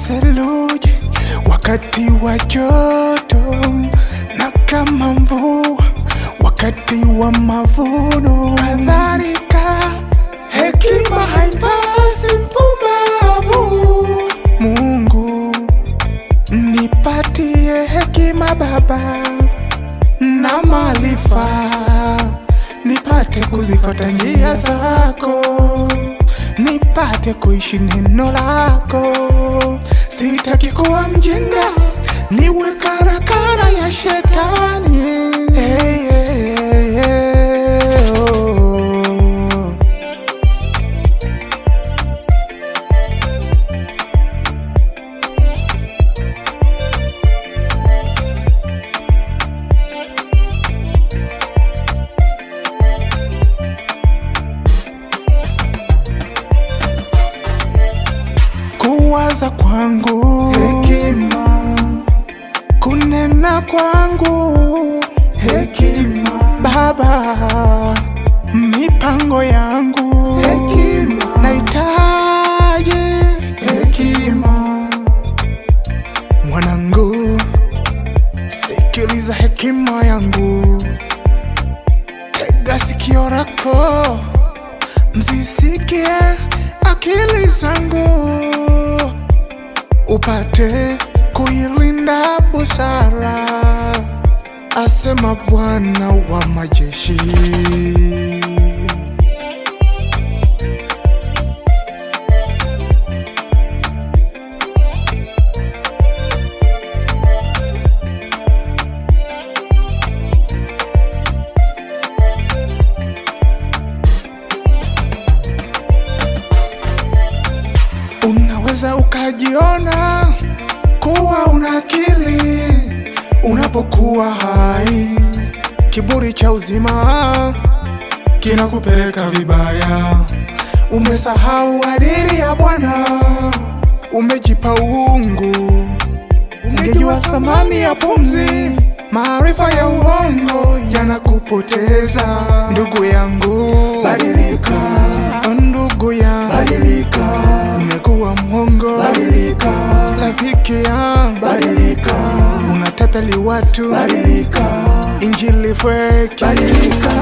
seluji wakati wa joto, na kama mvua wakati wa mavuno. Kadhalika hekima haipasi mpumbavu. Mungu nipatie hekima Baba na maarifa, nipate kuzifuata njia zako, nipate kuishi neno lako. Sitaki kuwa mjinga, niwe karakana ya shetani. Hey, hey, hey, hey, oh. Kuwaza kwangu hekima, kunena kwangu hekima Baba, mipango yangu hekima, nahitaji hekima. Mwanangu, sikiliza hekima yangu, tega sikio lako, mzisikie akili zangu, upate kuilinda busara, asema Bwana wa majeshi. Unaweza ukajiona kuwa una akili unapokuwa hai. Kiburi cha uzima kinakupeleka vibaya. Umesahau adili ya Bwana, umejipa uungu. Ungejua thamani ya pumzi, maarifa ya uongo yanakupoteza. Ndugu yangu badilika, ndugu yangu badilika. Umekuwa mwongo badilika, rafiki yangu badilika. Unatapeli watu badilika, injili feki badilika.